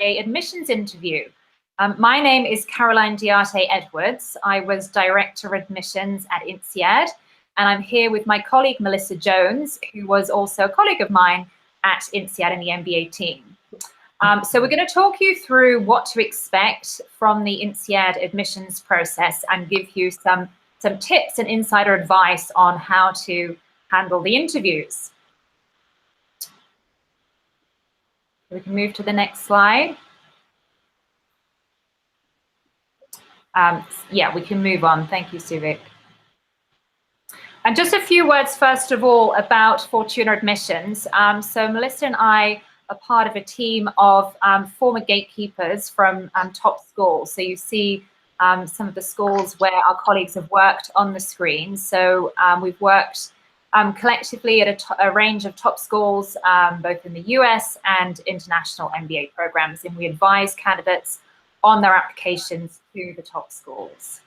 Admissions Interview. My name is Caroline Diarte Edwards. I was Director of Admissions at INSEAD, and I'm here with my colleague Melissa Jones, who was also a colleague of mine at INSEAD in the MBA team. So we're going to talk you through what to expect from the INSEAD admissions process and give you some tips and insider advice on how to handle the interviews. We can move to the next slide. Yeah, we can move on. Thank you, Suvik. And just a few words, first of all, about Fortuna Admissions. So Melissa and I are part of a team of former gatekeepers from top schools. So you see some of the schools where our colleagues have worked on the screen. So we've worked collectively at a range of top schools, both in the US and international MBA programs, and we advise candidates on their applications to the top schools.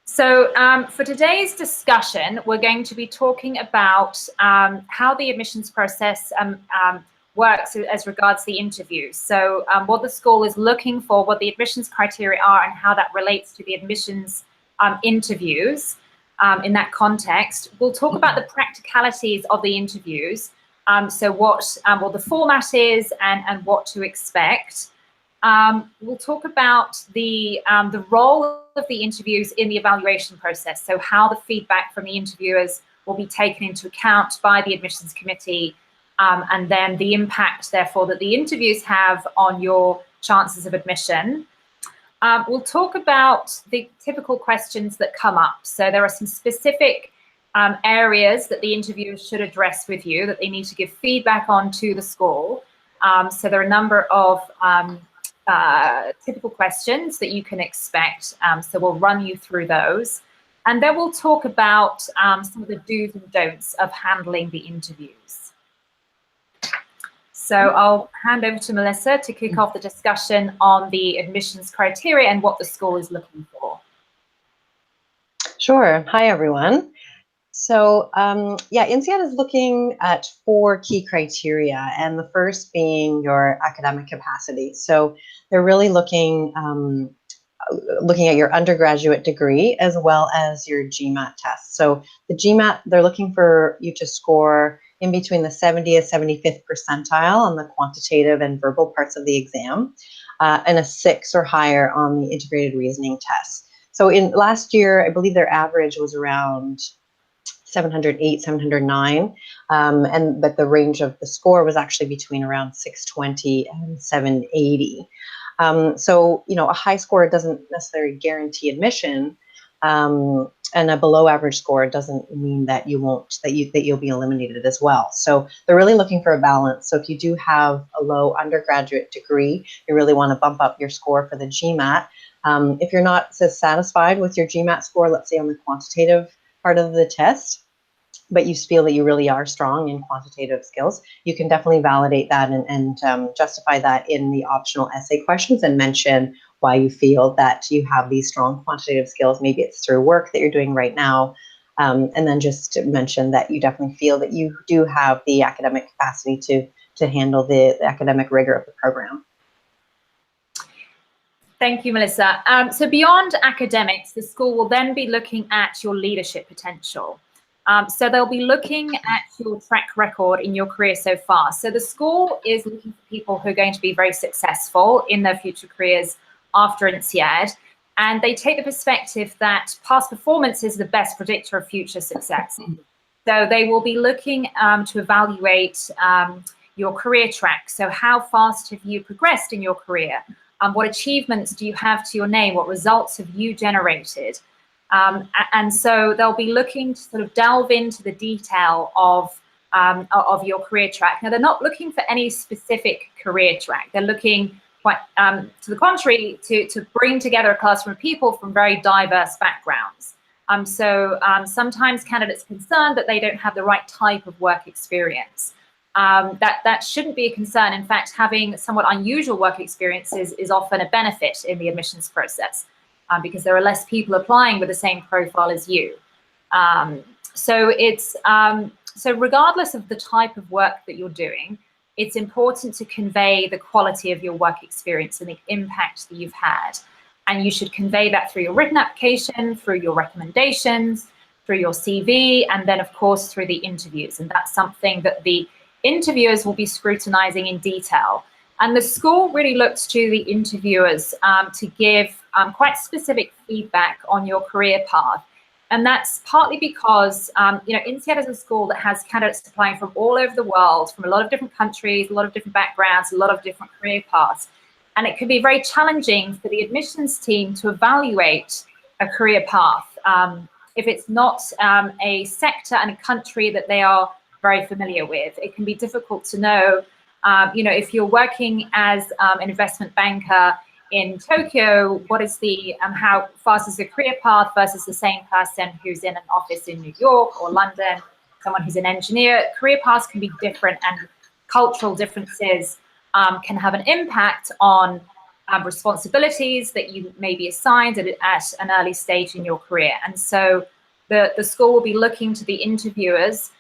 So for today's discussion, we're going to be talking about how the admissions process works as regards the interview. So what the school is looking for, what the admissions criteria are, and how that relates to the admissions interviews. In that context, we'll talk about the practicalities of the interviews. So what the format is and what to expect. We'll talk about the role of the interviews in the evaluation process. So how the feedback from the interviewers will be taken into account by the admissions committee, and then the impact, therefore, that the interviews have on your chances of admission. We'll talk about the typical questions that come up. So there are some specific areas that the interviewers should address with you that they need to give feedback on to the school. So there are a number of typical questions that you can expect. So we'll run you through those. And then we'll talk about some of the do's and don'ts of handling the interviews. So I'll hand over to Melissa to kick off the discussion on the admissions criteria and what the school is looking for. Sure. Hi, everyone. So yeah, INSEAD is looking at 4 key criteria, and the first being your academic capacity. So they're really looking at your undergraduate degree as well as your GMAT test. So the GMAT, they're looking for you to score in between the 70th, 75th percentile on the quantitative and verbal parts of the exam, and a 6 or higher on the integrated reasoning test. So in last year, I believe their average was around 708, 709, but the range of the score was actually between around 620 and 780. So, you know, a high score doesn't necessarily guarantee admission, and a below average score doesn't mean that you'll be eliminated as well. So they're really looking for a balance. So if you do have a low undergraduate degree, you really want to bump up your score for the GMAT. If you're not so satisfied with your GMAT score, let's say on the quantitative part of the test, but you feel that you really are strong in quantitative skills, you can definitely validate that and justify that in the optional essay questions and mention why you feel that you have these strong quantitative skills. Maybe it's through work that you're doing right now, and then just to mention that you definitely feel that you do have the academic capacity to handle the academic rigor of the program. Thank you, Melissa. So beyond academics, the school will then be looking at your leadership potential. So they'll be looking at your track record in your career so far. So the school is looking for people who are going to be very successful in their future careers after INSEAD, and they take the perspective that past performance is the best predictor of future success. So they will be looking to evaluate your career track. So how fast have you progressed in your career? What achievements do you have to your name? What results have you generated? And so they'll be looking to sort of delve into the detail of your career track. Now, they're not looking for any specific career track. They're looking quite to the contrary to bring together a classroom of people from very diverse backgrounds. So sometimes candidates are concerned that they don't have the right type of work experience. That shouldn't be a concern. In fact, having somewhat unusual work experiences is often a benefit in the admissions process, because there are less people applying with the same profile as you. So regardless of the type of work that you're doing, it's important to convey the quality of your work experience and the impact that you've had. And you should convey that through your written application, through your recommendations, through your CV, and then, of course, through the interviews. And that's something that the interviewers will be scrutinizing in detail. And the school really looks to the interviewers to give quite specific feedback on your career path. And that's partly because, INSEAD is a school that has candidates applying from all over the world, from a lot of different countries, a lot of different backgrounds, a lot of different career paths. And it can be very challenging for the admissions team to evaluate a career path if it's not a sector and a country that they are very familiar with. It can be difficult to know, if you're working as an investment banker in Tokyo, what is the how fast is the career path versus the same person who's in an office in New York or London, someone who's an engineer. Career paths can be different, and cultural differences can have an impact on responsibilities that you may be assigned at an early stage in your career. And so the school will be looking to the interviewers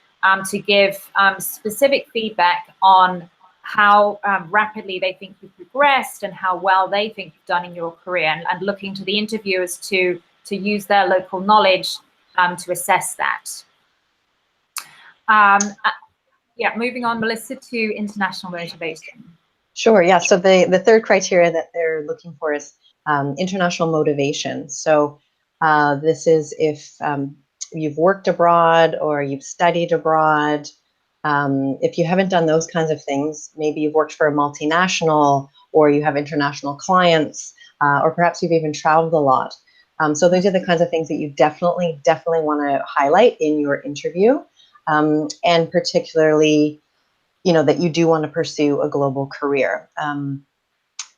to give specific feedback on how rapidly they think you've progressed and how well they think you've done in your career, and looking to the interviewers to use their local knowledge to assess that. Moving on, Melissa, to international motivation. Sure, yeah, so the third criteria that they're looking for is international motivation. So this is if you've worked abroad or you've studied abroad. If you haven't done those kinds of things, maybe you've worked for a multinational, or you have international clients, or perhaps you've even traveled a lot. So those are the kinds of things that you definitely want to highlight in your interview, and particularly, that you do want to pursue a global career.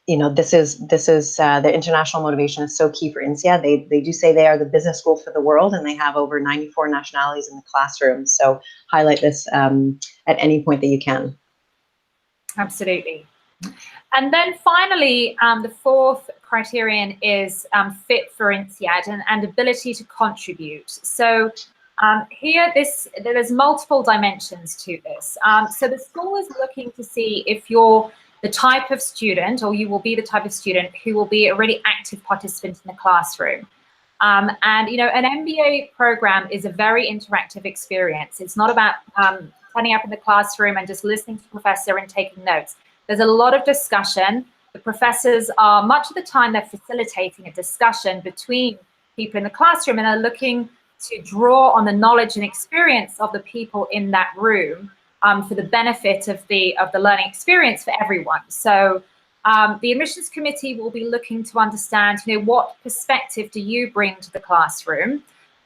This is the international motivation is so key for INSEAD. They do say they are the business school for the world, and they have over 94 nationalities in the classroom. So highlight this at any point that you can. Absolutely. And then finally, the fourth criterion is fit for INSEAD and ability to contribute. So here, there's multiple dimensions to this. So the school is looking to see if you're the type of student, or you will be the type of student who will be a really active participant in the classroom. And, an MBA program is a very interactive experience. It's not about standing up in the classroom and just listening to the professor and taking notes. There's a lot of discussion. The professors are, much of the time, they're facilitating a discussion between people in the classroom, and are looking to draw on the knowledge and experience of the people in that room for the benefit of the learning experience for everyone. So the admissions committee will be looking to understand, what perspective do you bring to the classroom,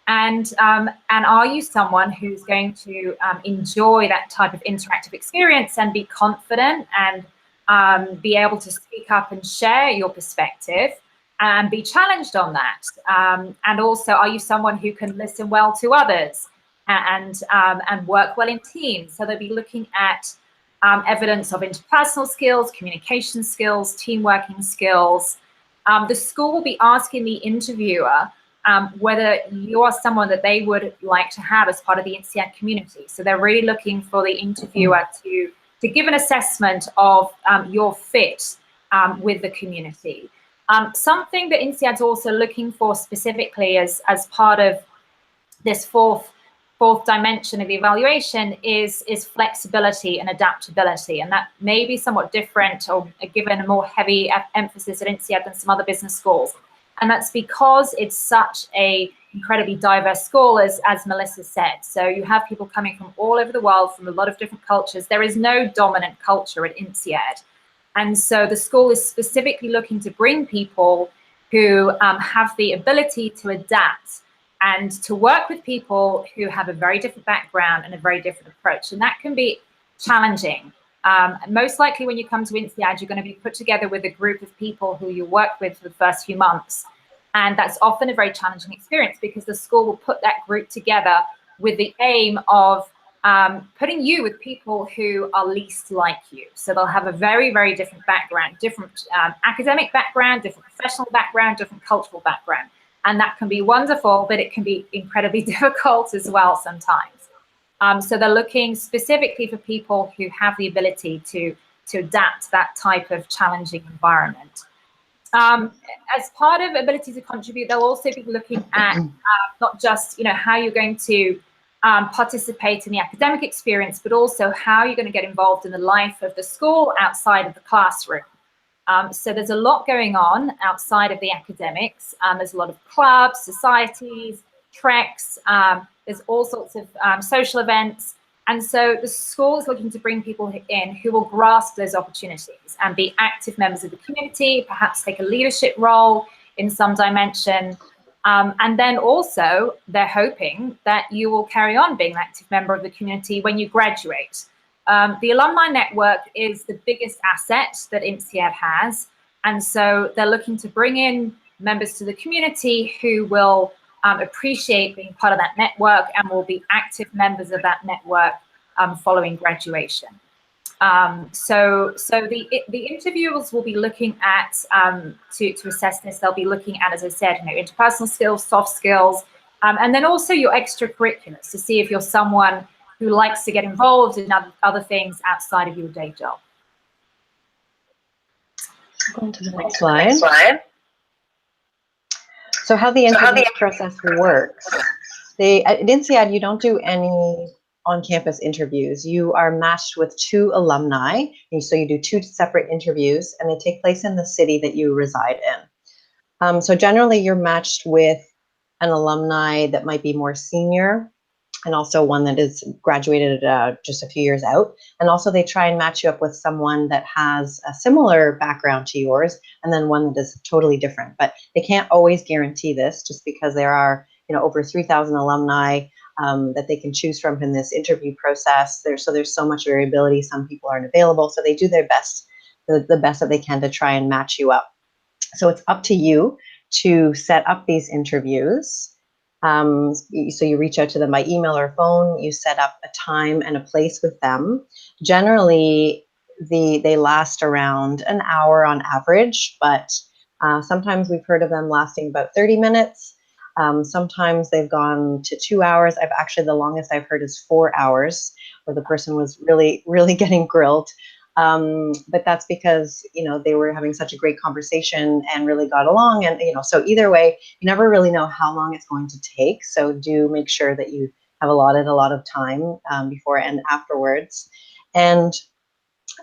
and are you someone who's going to enjoy that type of interactive experience and be confident and be able to speak up and share your perspective and be challenged on that, and also, are you someone who can listen well to others and work well in teams? So they'll be looking at evidence of interpersonal skills, communication skills, team working skills. The school will be asking the interviewer whether you are someone that they would like to have as part of the INSEAD community. So they're really looking for the interviewer to give an assessment of your fit with the community. Something that INSEAD's also looking for specifically as part of this fourth dimension of the evaluation is flexibility and adaptability, and that may be somewhat different or given a more heavy emphasis at INSEAD than some other business schools, and that's because it's such a incredibly diverse school, as Melissa said. So you have people coming from all over the world, from a lot of different cultures. There is no dominant culture at INSEAD, and so the school is specifically looking to bring people who have the ability to adapt and to work with people who have a very different background and a very different approach. And that can be challenging. Most likely when you come to INSEAD, you're going to be put together with a group of people who you work with for the first few months. And that's often a very challenging experience, because the school will put that group together with the aim of putting you with people who are least like you. So they'll have a very, very different background, different academic background, different professional background, different cultural background. And that can be wonderful, but it can be incredibly difficult as well sometimes. So they're looking specifically for people who have the ability to adapt that type of challenging environment. As part of ability to contribute, they'll also be looking at not just how you're going to participate in the academic experience, but also how you're going to get involved in the life of the school outside of the classroom. So there's a lot going on outside of the academics. There's a lot of clubs, societies, treks. There's all sorts of social events. And so the school is looking to bring people in who will grasp those opportunities and be active members of the community, perhaps take a leadership role in some dimension. And then also they're hoping that you will carry on being an active member of the community when you graduate. The alumni network is the biggest asset that INSEAD has. And so they're looking to bring in members to the community who will appreciate being part of that network and will be active members of that network following graduation. So the interviewers will be looking at, to assess this, they'll be looking at, as I said, interpersonal skills, soft skills, and then also your extracurriculars to see if you're someone who likes to get involved in other things outside of your day job. Going to the next slide. So how the interview process works. At INSEAD, you don't do any on-campus interviews. You are matched with 2 alumni, and so you do 2 separate interviews, and they take place in the city that you reside in. So generally, you're matched with an alumni that might be more senior, and also one that is graduated just a few years out. And also they try and match you up with someone that has a similar background to yours, and then one that is totally different. But they can't always guarantee this, just because there are over 3,000 alumni that they can choose from in this interview process. There's so much variability. Some people aren't available, so they do their best, the best that they can to try and match you up. So it's up to you to set up these interviews. So you reach out to them by email or phone, you set up a time and a place with them. Generally, they last around an hour on average, but sometimes we've heard of them lasting about 30 minutes. Sometimes they've gone to 2 hours. The longest I've heard is 4 hours, where the person was really, really getting grilled. But that's because, they were having such a great conversation and really got along. And, so either way, you never really know how long it's going to take. So do make sure that you have allotted a lot of time before and afterwards. And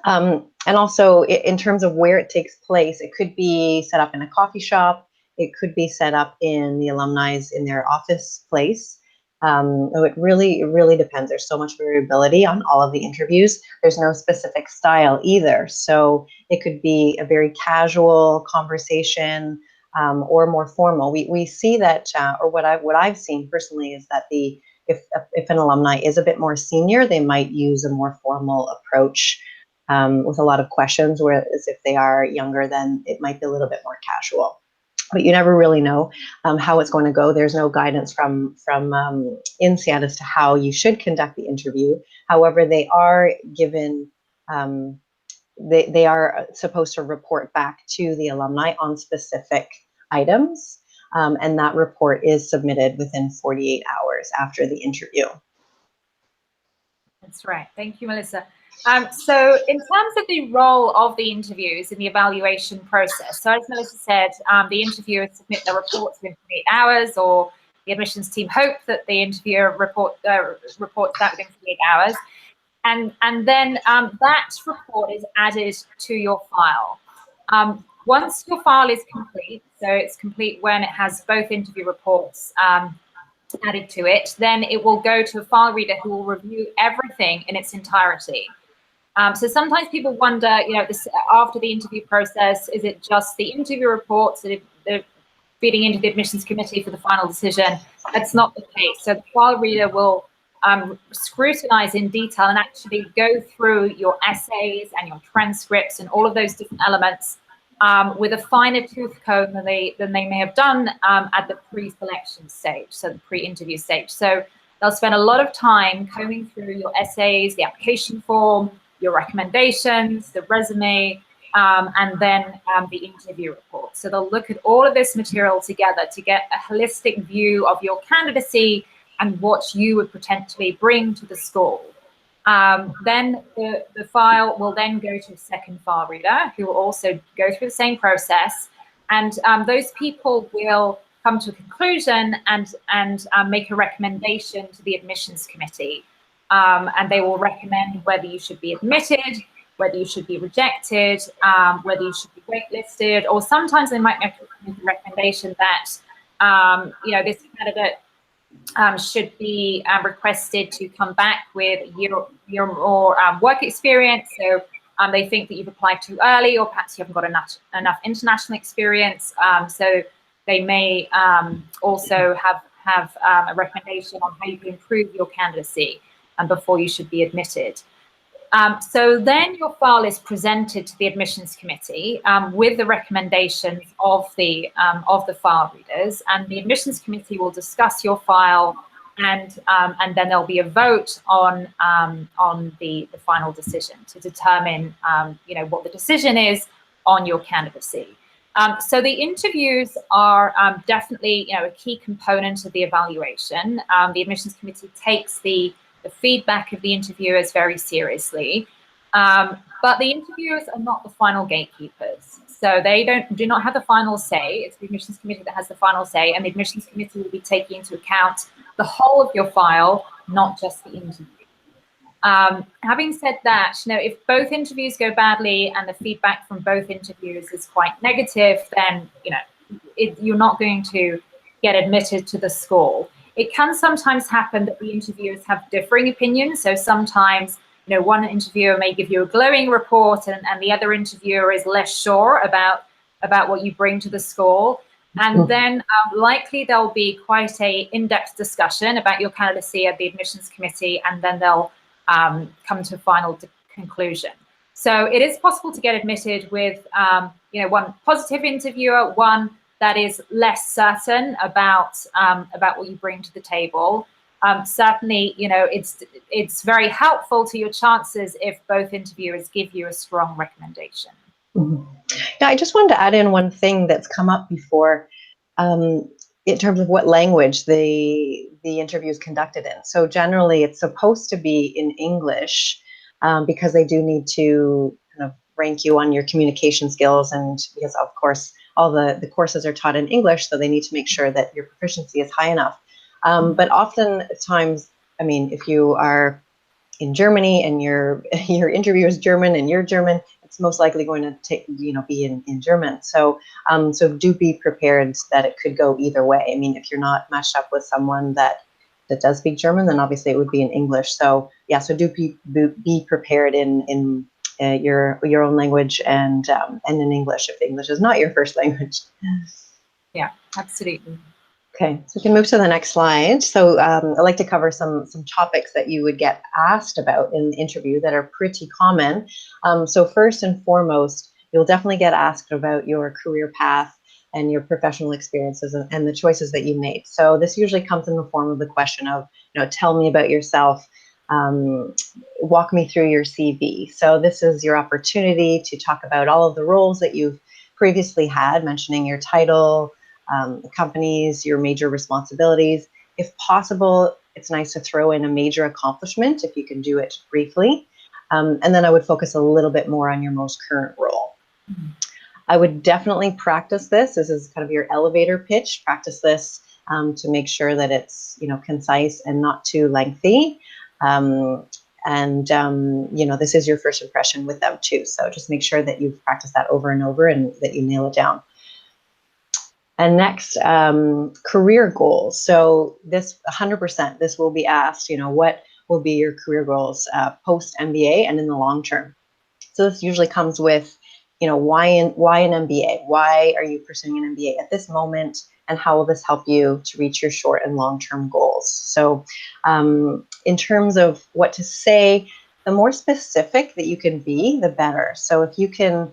also in terms of where it takes place, it could be set up in a coffee shop. It could be set up in the alumni's in their office place. It really depends. There's so much variability on all of the interviews. There's no specific style either. So it could be a very casual conversation or more formal. We see that, or what I've seen personally is that if an alumni is a bit more senior, they might use a more formal approach with a lot of questions, whereas if they are younger, then it might be a little bit more casual. But you never really know how it's going to go. There's no guidance from INSEAD as to how you should conduct the interview. However, they are given, they are supposed to report back to the alumni on specific items, and that report is submitted within 48 hours after the interview. That's right. Thank you, Melissa. So in terms of the role of the interviews in the evaluation process, so as Melissa said, the interviewers submit their reports within 48 hours, or the admissions team hope that the interviewer reports that within 48 hours. And then that report is added to your file. Once your file is complete, so it's complete when it has both interview reports added to it, then it will go to a file reader who will review everything in its entirety. So sometimes people wonder, this, after the interview process, is it just the interview reports that they're feeding into the admissions committee for the final decision? That's not the case. So the file reader will scrutinize in detail and actually go through your essays and your transcripts and all of those different elements with a finer tooth comb than they may have done at the pre-selection stage, so the pre-interview stage. So they'll spend a lot of time combing through your essays, the application form, your recommendations, the resume, and then the interview report. So they'll look at all of this material together to get a holistic view of your candidacy and what you would potentially bring to the school. Then the file will then go to a second file reader who will also go through the same process. And those people will come to a conclusion and make a recommendation to the admissions committee. And they will recommend whether you should be admitted, whether you should be rejected, whether you should be waitlisted, or sometimes they might make a recommendation that, this candidate should be requested to come back with a year or more work experience. So they think that you've applied too early, or perhaps you haven't got enough international experience. So they may also have a recommendation on how you can improve your candidacy before you should be admitted. So then your file is presented to the admissions committee with the recommendations of the file readers, and the admissions committee will discuss your file, and then there'll be a vote on the final decision to determine what the decision is on your candidacy. So the interviews are definitely a key component of the evaluation. The admissions committee takes the feedback of the interviewers very seriously, but the interviewers are not the final gatekeepers. So they do not have the final say. It's the admissions committee that has the final say, and the admissions committee will be taking into account the whole of your file, not just the interview. Having said that, if both interviews go badly and the feedback from both interviews is quite negative, then you're not going to get admitted to the school. It can sometimes happen that the interviewers have differing opinions. So sometimes, one interviewer may give you a glowing report, and the other interviewer is less sure about what you bring to the school. And then likely there'll be quite a in-depth discussion about your candidacy at the admissions committee, and then they'll come to a final conclusion. So it is possible to get admitted with, one positive interviewer, one that is less certain about what you bring to the table. Certainly, it's very helpful to your chances if both interviewers give you a strong recommendation. Mm-hmm. Now, I just wanted to add in one thing that's come up before in terms of what language the interview is conducted in. So generally, it's supposed to be in English because they do need to kind of rank you on your communication skills, and because, of course, all the courses are taught in English, so they need to make sure that your proficiency is high enough. But oftentimes, if you are in Germany and your interviewer is German and you're German, it's most likely going to be in German. So do be prepared that it could go either way. If you're not matched up with someone that does speak German, then obviously it would be in English. So yeah, so do be prepared in your own language and in English if English is not your first language. Yeah, absolutely. Okay, so we can move to the next slide. So I'd like to cover some topics that you would get asked about in the interview that are pretty common. So first and foremost, you'll definitely get asked about your career path and your professional experiences and the choices that you made. So this usually comes in the form of the question of, tell me about yourself, walk me through your CV. So this is your opportunity to talk about all of the roles that you've previously had, mentioning your title, companies, your major responsibilities. If possible, it's nice to throw in a major accomplishment if you can do it briefly. And then I would focus a little bit more on your most current role. Mm-hmm. I would definitely practice this. This is kind of your elevator pitch. Practice this to make sure that it's concise and not too lengthy. This is your first impression with them too. So just make sure that you've practiced that over and over and that you nail it down. And next, career goals. So this 100%, this will be asked, what will be your career goals post MBA and in the long term? So this usually comes with, why an MBA? Why are you pursuing an MBA at this moment? And how will this help you to reach your short and long-term goals? So in terms of what to say, the more specific that you can be, the better. So if you can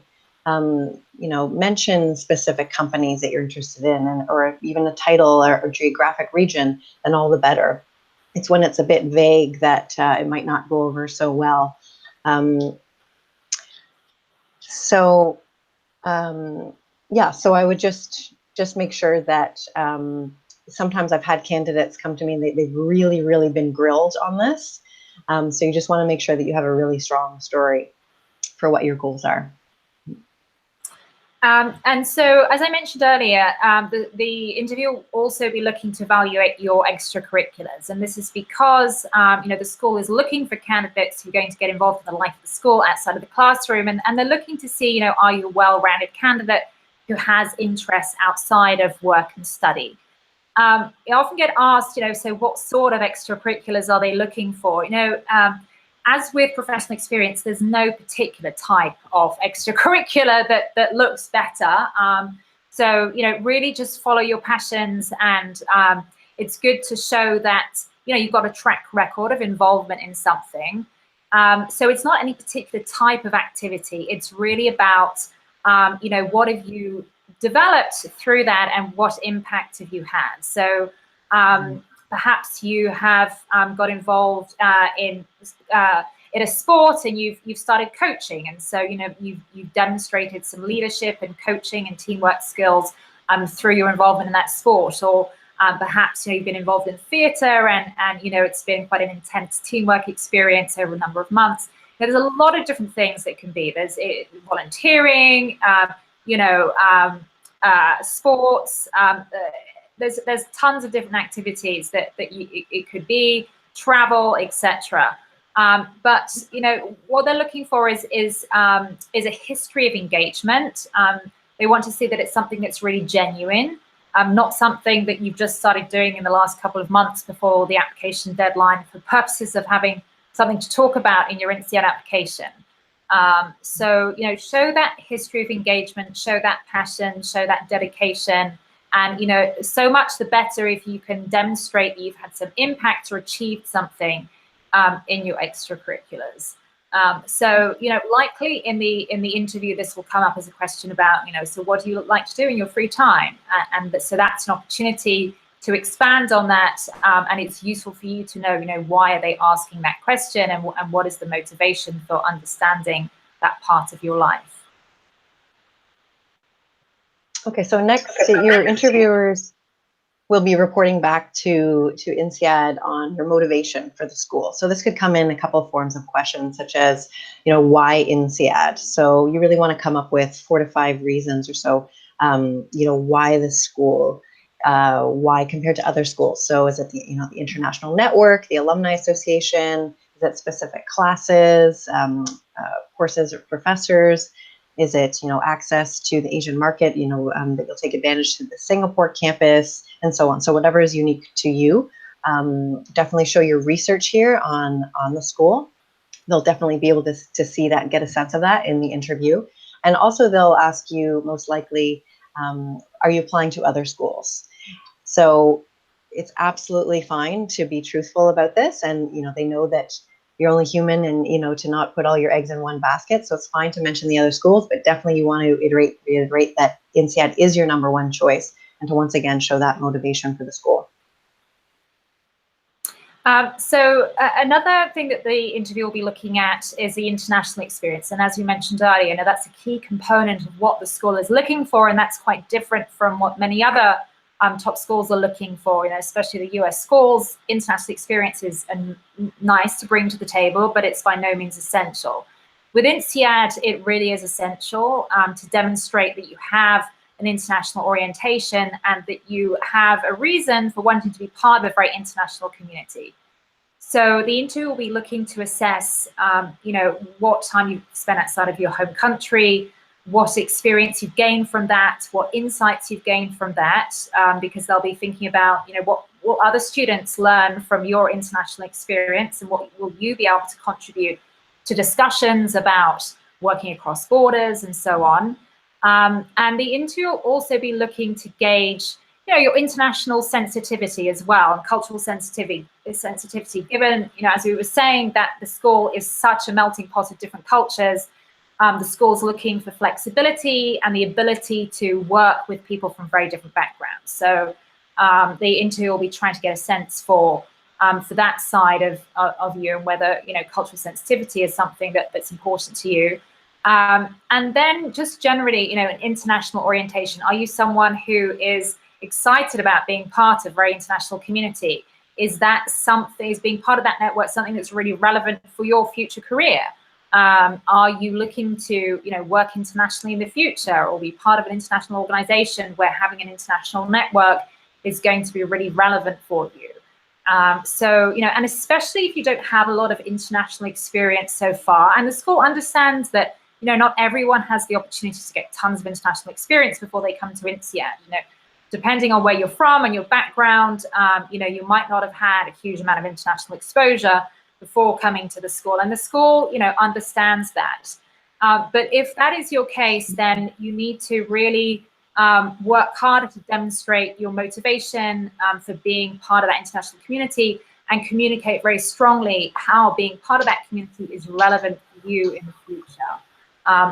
mention specific companies that you're interested in, or even a title or geographic region, then all the better. It's when it's a bit vague that it might not go over so well. So I would just make sure that sometimes I've had candidates come to me and they've really, really been grilled on this. So you just want to make sure that you have a really strong story for what your goals are. And so, as I mentioned earlier, the interview will also be looking to evaluate your extracurriculars. And this is because, the school is looking for candidates who are going to get involved in the life of the school outside of the classroom. And they're looking to see, are you a well-rounded candidate who has interests outside of work and study? I often get asked, so what sort of extracurriculars are they looking for? As with professional experience, there's no particular type of extracurricular that looks better. So, really just follow your passions, and it's good to show that, you've got a track record of involvement in something. So it's not any particular type of activity. It's really about, what have you developed through that and what impact have you had? So perhaps you have got involved in a sport, and you've started coaching, and so you've demonstrated some leadership and coaching and teamwork skills through your involvement in that sport. Or perhaps you've been involved in theatre, and it's been quite an intense teamwork experience over a number of months. There's a lot of different things that can be. There's volunteering, sports. There's tons of different activities that it could be, travel, etc. But what they're looking for is a history of engagement. They want to see that it's something that's really genuine, not something that you've just started doing in the last couple of months before the application deadline for purposes of having something to talk about in your INSEAD application. So show that history of engagement, show that passion, show that dedication. And, so much the better if you can demonstrate that you've had some impact or achieved something in your extracurriculars. So, likely in the interview, this will come up as a question about, so what do you like to do in your free time? So that's an opportunity to expand on that. And it's useful for you to know, why are they asking that question, and what is the motivation for understanding that part of your life? Okay, so next, your interviewers will be reporting back to INSEAD on your motivation for the school. So this could come in a couple of forms of questions, such as, why INSEAD? So you really want to come up with 4 to 5 reasons or so, why the school, why compared to other schools. So is it the international network, the alumni association? Is it specific classes, courses, or professors? Is it, access to the Asian market, that you'll take advantage to the Singapore campus, and so on. So whatever is unique to you, definitely show your research here on the school. They'll definitely be able to see that and get a sense of that in the interview. And also they'll ask you, most likely, are you applying to other schools? So it's absolutely fine to be truthful about this. And, they know that you're only human, and, to not put all your eggs in one basket. So it's fine to mention the other schools, but definitely you want to reiterate that INSEAD is your #1 choice, and to once again show that motivation for the school. So another thing that the interview will be looking at is the international experience. And as we mentioned earlier, that's a key component of what the school is looking for, and that's quite different from what many other top schools are looking for, especially the US schools. International experience is nice to bring to the table, but it's by no means essential. With INSEAD, it really is essential to demonstrate that you have an international orientation and that you have a reason for wanting to be part of a very international community. So the interview will be looking to assess, what time you've spent outside of your home country, what experience you've gained from that, what insights you've gained from that, because they'll be thinking about, what other students learn from your international experience, and what will you be able to contribute to discussions about working across borders and so on. And the interview will also be looking to gauge, your international sensitivity as well, and cultural sensitivity, given, as we were saying, that the school is such a melting pot of different cultures. The school's looking for flexibility and the ability to work with people from very different backgrounds. So the interview will be trying to get a sense for that side of you, and whether, cultural sensitivity is something that's important to you. And then just generally, an international orientation. Are you someone who is excited about being part of a very international community? Is that something, is being part of that network something that's really relevant for your future career? Are you looking to, work internationally in the future, or be part of an international organization where having an international network is going to be really relevant for you? And especially if you don't have a lot of international experience so far, and the school understands that, not everyone has the opportunity to get tons of international experience before they come to INSEAD. Depending on where you're from and your background, you might not have had a huge amount of international exposure before coming to the school, and the school, understands that. But if that is your case, then you need to really work harder to demonstrate your motivation for being part of that international community, and communicate very strongly how being part of that community is relevant for you in the future.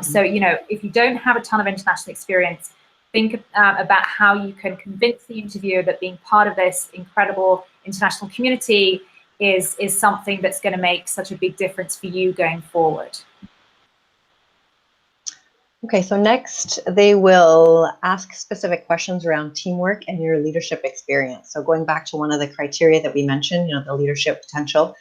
So, if you don't have a ton of international experience, think about how you can convince the interviewer that being part of this incredible international community is something that's going to make such a big difference for you going forward. Okay, so next they will ask specific questions around teamwork and your leadership experience. So going back to one of the criteria that we mentioned, the leadership potential.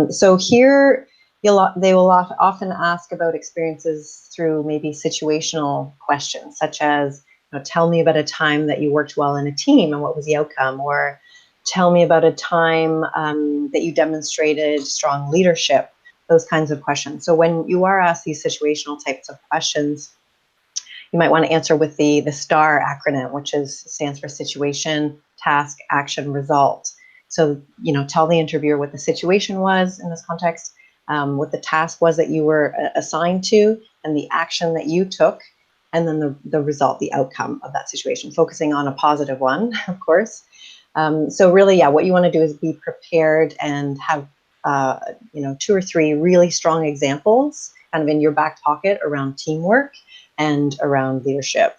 So here they will often ask about experiences through maybe situational questions, such as, tell me about a time that you worked well in a team and what was the outcome, or tell me about a time that you demonstrated strong leadership. Those kinds of questions. So when you are asked these situational types of questions, you might want to answer with the STAR acronym, which stands for situation, task, action, result. So, tell the interviewer what the situation was in this context, what the task was that you were assigned to, and the action that you took, and then the result, the outcome of that situation, focusing on a positive one, of course. So really, what you want to do is be prepared and have 2 or 3 really strong examples kind of in your back pocket around teamwork and around leadership.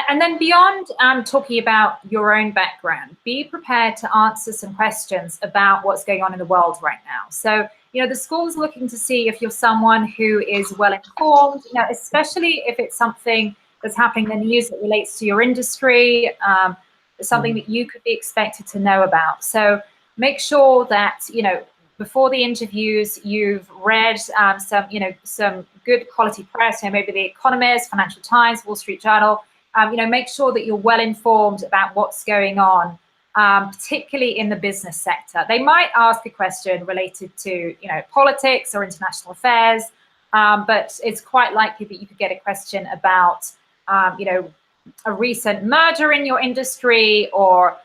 And then beyond talking about your own background, be prepared to answer some questions about what's going on in the world right now. So, the school's looking to see if you're someone who is well informed, especially if it's something that's happening in the news that relates to your industry, something that you could be expected to know about. So make sure that, before the interviews, you've read some good quality press, maybe The Economist, Financial Times, Wall Street Journal. Make sure that you're well informed about what's going on, particularly in the business sector. They might ask a question related to, politics or international affairs, but it's quite likely that you could get a question about, a recent merger in your industry, or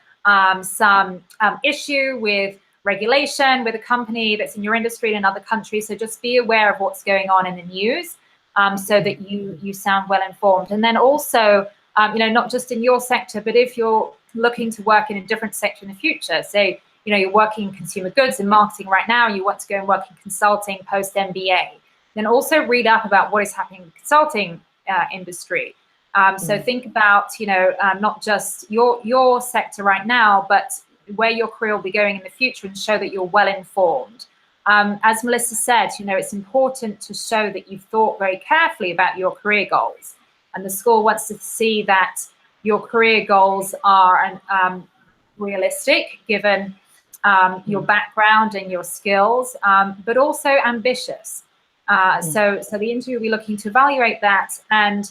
some issue with regulation with a company that's in your industry in another country. So just be aware of what's going on in the news, so that you sound well informed. And then also, not just in your sector, but if you're looking to work in a different sector in the future, say, you're working in consumer goods and marketing right now, and you want to go and work in consulting post MBA, then also read up about what is happening in the consulting industry. So think about, not just your sector right now, but where your career will be going in the future, and show that you're well informed. As Melissa said, it's important to show that you've thought very carefully about your career goals, and the school wants to see that your career goals are realistic, given your background and your skills, but also ambitious. So the interview will be looking to evaluate that, and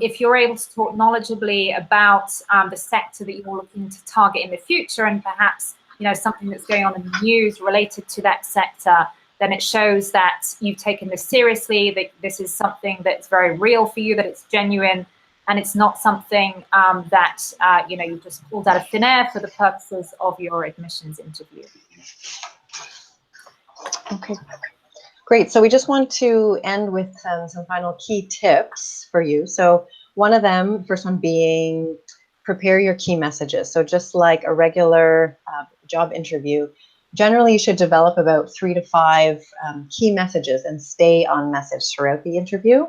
if you're able to talk knowledgeably about the sector that you're looking to target in the future, and perhaps something that's going on in the news related to that sector, then it shows that you've taken this seriously, that this is something that's very real for you, that it's genuine, and it's not something that you just pulled out of thin air for the purposes of your admissions interview. Okay. Great. So we just want to end with some final key tips for you. So one of them, first one being, prepare your key messages. So just like a regular job interview, generally you should develop about 3 to 5 key messages and stay on message throughout the interview,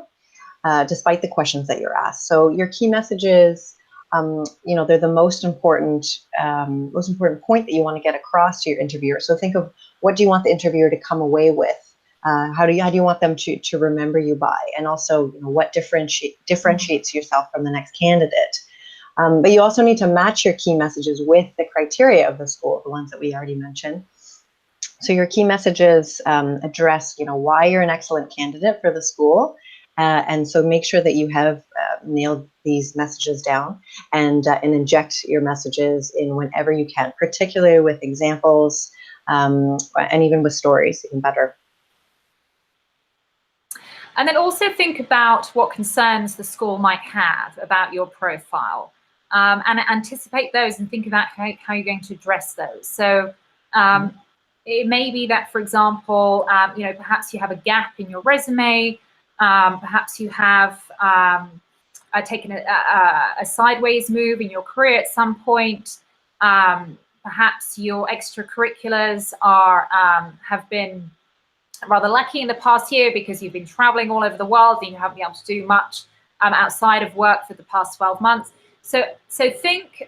despite the questions that you're asked. So your key messages, they're the most important point that you want to get across to your interviewer. So think of, what do you want the interviewer to come away with How do you want them to remember you by? And also, what differentiates yourself from the next candidate? But you also need to match your key messages with the criteria of the school, the ones that we already mentioned. So your key messages address, why you're an excellent candidate for the school. And so make sure that you have nailed these messages down, and inject your messages in whenever you can, particularly with examples, and even with stories, even better. And then also think about what concerns the school might have about your profile, and anticipate those and think about how you're going to address those. So it may be that, for example, perhaps you have a gap in your resume, perhaps you have taken a sideways move in your career at some point, perhaps your extracurriculars have been rather lucky in the past year because you've been traveling all over the world and you haven't been able to do much outside of work for the past 12 months. So think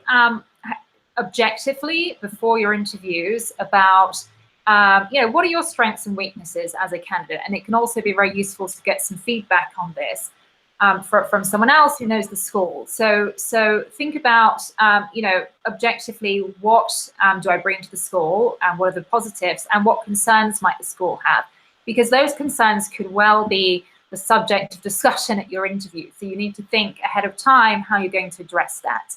objectively before your interviews about, what are your strengths and weaknesses as a candidate? And it can also be very useful to get some feedback on this from someone else who knows the school. So think about, objectively, what do I bring to the school, and what are the positives, and what concerns might the school have? Because those concerns could well be the subject of discussion at your interview. So you need to think ahead of time how you're going to address that.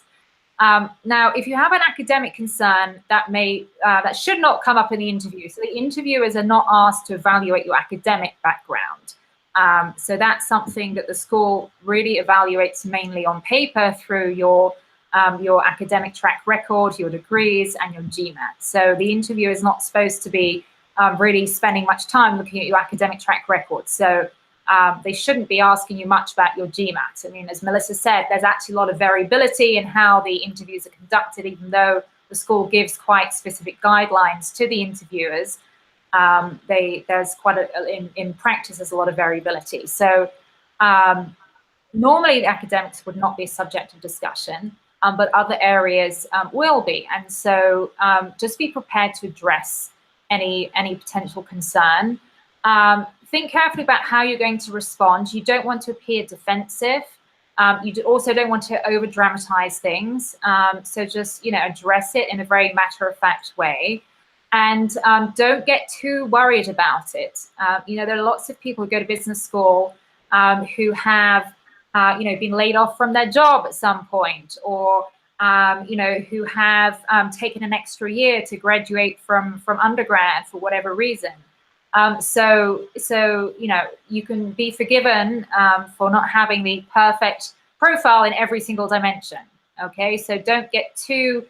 Now, if you have an academic concern, that should not come up in the interview. So the interviewers are not asked to evaluate your academic background. So that's something that the school really evaluates mainly on paper through your academic track record, your degrees, and your GMAT. So the interviewer is not supposed to be really spending much time looking at your academic track record. So they shouldn't be asking you much about your GMAT. I mean, as Melissa said, there's actually a lot of variability in how the interviews are conducted, even though the school gives quite specific guidelines to the interviewers. There's quite in practice, there's a lot of variability. So normally the academics would not be a subject of discussion, but other areas will be. And so just be prepared to address any potential concern. Think carefully about how you're going to respond. You don't want to appear defensive. You also don't want to over dramatize things. So just, address it in a very matter-of-fact way. And don't get too worried about it. There are lots of people who go to business school who have, been laid off from their job at some point, or, who have taken an extra year to graduate from undergrad for whatever reason. So you can be forgiven for not having the perfect profile in every single dimension. Okay, so don't get too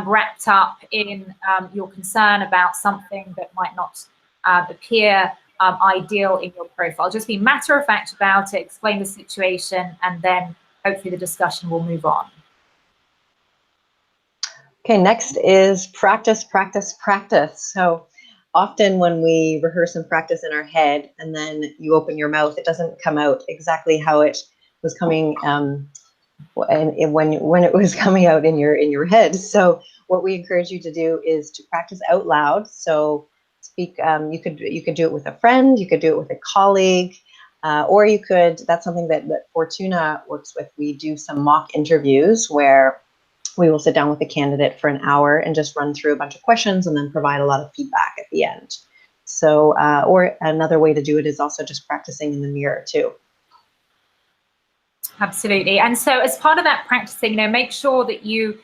wrapped up in your concern about something that might not appear ideal in your profile. Just be matter of fact about it, explain the situation, and then hopefully the discussion will move on. Okay, next is practice, practice, practice. So often when we rehearse and practice in our head and then you open your mouth, it doesn't come out exactly how it was coming when it was coming out in your head. So what we encourage you to do is to practice out loud. So speak. You could do it with a friend. You could do it with a colleague, or you could. That's something that Fortuna works with. We do some mock interviews where we will sit down with the candidate for an hour and just run through a bunch of questions and then provide a lot of feedback at the end. So, or another way to do it is also just practicing in the mirror too. Absolutely. And so as part of that practicing, make sure that you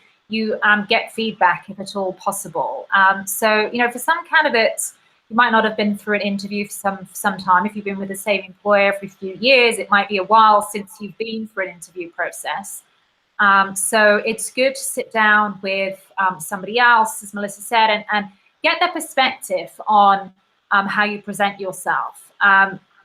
get feedback if at all possible. So, for some candidates, you might not have been through an interview for some time. If you've been with the same employer for a few years, it might be a while since you've been through an interview process. So it's good to sit down with somebody else, as Melissa said, and get their perspective on how you present yourself.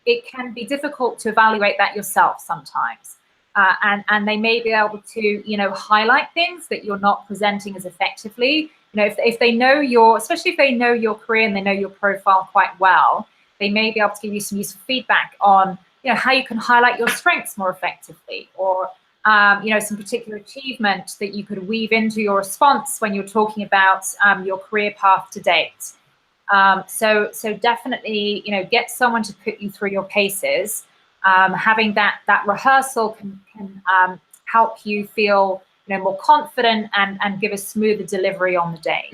It can be difficult to evaluate that yourself sometimes. And they may be able to, highlight things that you're not presenting as effectively. If they know especially if they know your career and they know your profile quite well, they may be able to give you some useful feedback on, how you can highlight your strengths more effectively, or some particular achievement that you could weave into your response when you're talking about your career path to date. So definitely, get someone to put you through your paces. Having that rehearsal can help you feel more confident and give a smoother delivery on the day.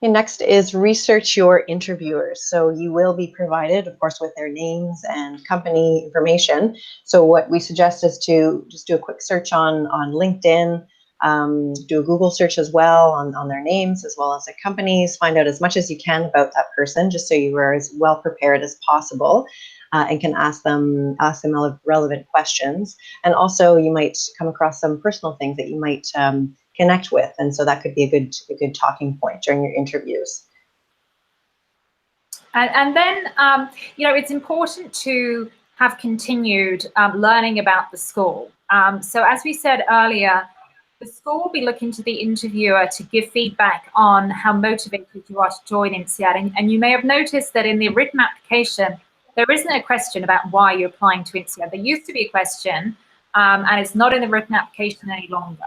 And next is research your interviewers. So you will be provided, of course, with their names and company information. So what we suggest is to just do a quick search on LinkedIn, do a Google search as well on their names as well as their companies, find out as much as you can about that person, just so you are as well prepared as possible. And can ask them relevant questions. And also you might come across some personal things that you might connect with, and so that could be a good talking point during your interviews. And then it's important to have continued learning about the school. So as we said earlier, the school will be looking to the interviewer to give feedback on how motivated you are to join INSEAD. And you may have noticed that in the written application, there isn't a question about why you're applying to INSEAD. There used to be a question, and it's not in the written application any longer.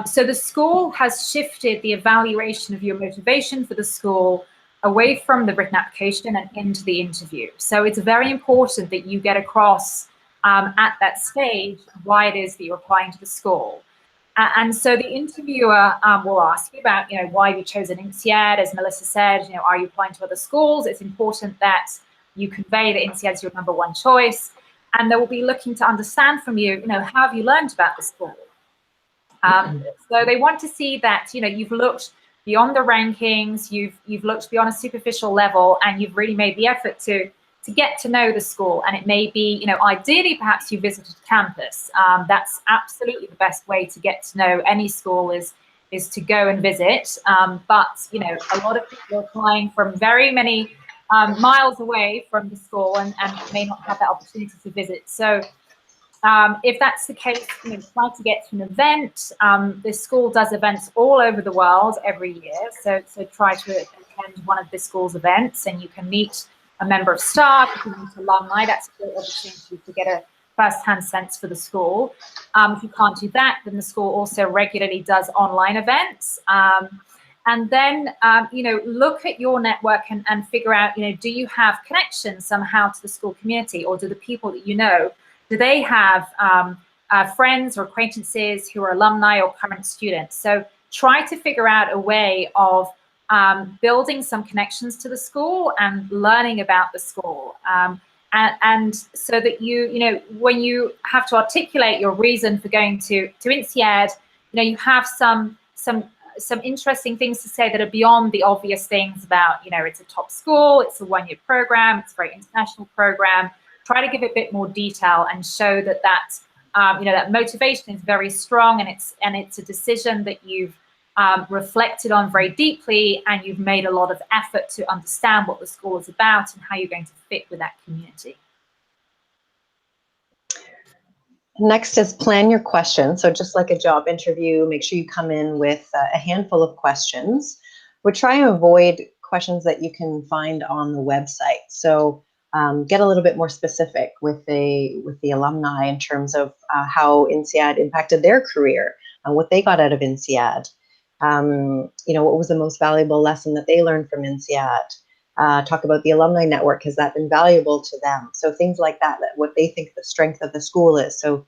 So the school has shifted the evaluation of your motivation for the school away from the written application and into the interview. So it's very important that you get across at that stage why it is that you're applying to the school. And so the interviewer will ask you about, why you chose an INSEAD. As Melissa said, are you applying to other schools? It's important that you convey that INSEAD is your #1 choice. And they will be looking to understand from you, how have you learned about the school? So they want to see that, you've looked beyond the rankings, you've looked beyond a superficial level, and you've really made the effort to get to know the school. And it may be, ideally, perhaps you visited campus. That's absolutely the best way to get to know any school is to go and visit. But, a lot of people are applying from very many miles away from the school and may not have that opportunity to visit. So if that's the case, try to get to an event. The school does events all over the world every year. So try to attend one of the school's events, and you can meet a member of staff, you can meet alumni. That's a great opportunity to get a first-hand sense for the school. If you can't do that, then the school also regularly does online events. And then, look at your network and figure out, do you have connections somehow to the school community, or do the people that do they have friends or acquaintances who are alumni or current students? So try to figure out a way of building some connections to the school and learning about the school. And so that when you have to articulate your reason for going to INSEAD, you have some interesting things to say that are beyond the obvious things about, it's a top school, it's a 1-year program, it's a very international program. Try to give a bit more detail and show that that motivation is very strong, and it's a decision that you've reflected on very deeply, and you've made a lot of effort to understand what the school is about and how you're going to fit with that community. Next is plan your questions. So just like a job interview, make sure you come in with a handful of questions. We're trying to avoid questions that you can find on the website. So get a little bit more specific with the alumni in terms of how INSEAD impacted their career and what they got out of INSEAD. What was the most valuable lesson that they learned from INSEAD? Talk about the alumni network. Has that been valuable to them? So things like that, what they think the strength of the school is. So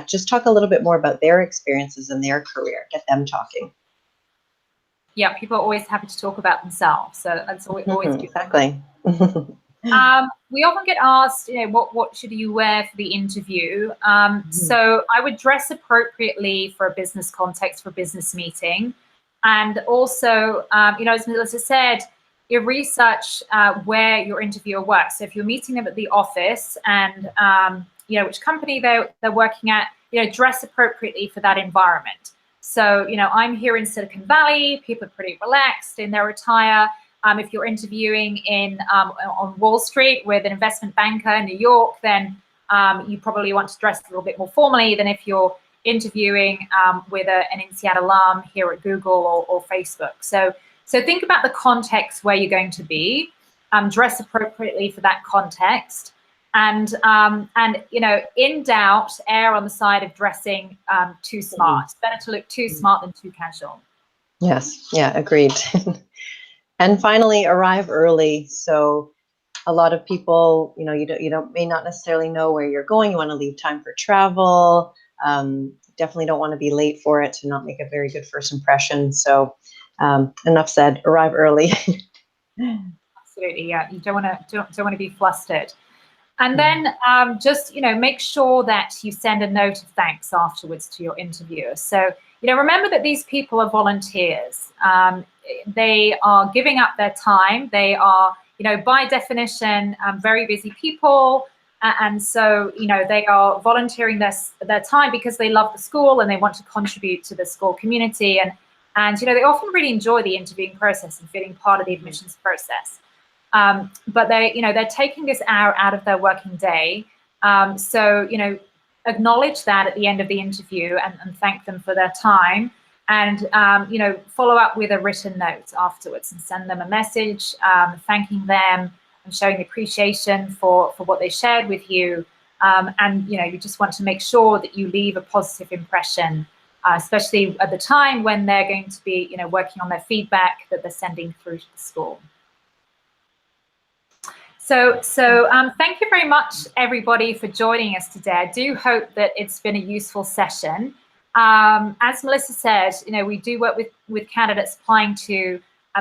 just talk a little bit more about their experiences in their career. Get them talking. Yeah, people are always happy to talk about themselves. So that's always good. Exactly. We often get asked, what should you wear for the interview? So I would dress appropriately for a business context, for a business meeting. And also, as Melissa said, you research where your interviewer works. So if you're meeting them at the office and, which company they're working at, dress appropriately for that environment. So, I'm here in Silicon Valley. People are pretty relaxed in their attire. If you're interviewing on Wall Street with an investment banker in New York, then you probably want to dress a little bit more formally than if you're interviewing with an INSEAD alum here at Google or Facebook. So think about the context where you're going to be, dress appropriately for that context, and in doubt, err on the side of dressing too smart. It's better to look too smart than too casual. Yes, yeah, agreed. And finally, arrive early. So a lot of people, you may not necessarily know where you're going. You want to leave time for travel. Definitely don't want to be late for it to not make a very good first impression. So enough said, arrive early. Absolutely, yeah. You don't want to be flustered. And then just, make sure that you send a note of thanks afterwards to your interviewer. So, remember that these people are volunteers. They are giving up their time. They are, by definition, very busy people. And so, they are volunteering their time because they love the school and they want to contribute to the school community. And they often really enjoy the interviewing process and feeling part of the admissions process. But they're taking this hour out of their working day. So, acknowledge that at the end of the interview and thank them for their time. And, follow up with a written note afterwards and send them a message, thanking them and showing appreciation for what they shared with you. And, you just want to make sure that you leave a positive impression, especially at the time when they're going to be, working on their feedback that they're sending through to the school. So thank you very much, everybody, for joining us today. I do hope that it's been a useful session. As Melissa said, we do work with candidates applying to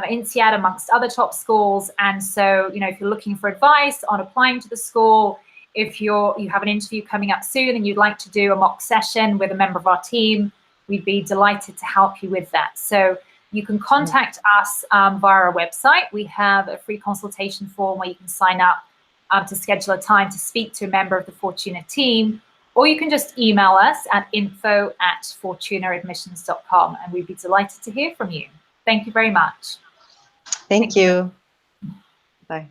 INSEAD amongst other top schools. And so, if you're looking for advice on applying to the school, if you have an interview coming up soon and you'd like to do a mock session with a member of our team, we'd be delighted to help you with that. So you can contact us via our website. We have a free consultation form where you can sign up to schedule a time to speak to a member of the Fortuna team, or you can just email us at info@fortunaadmissions.com, and we'd be delighted to hear from you. Thank you very much. Thank you. Bye.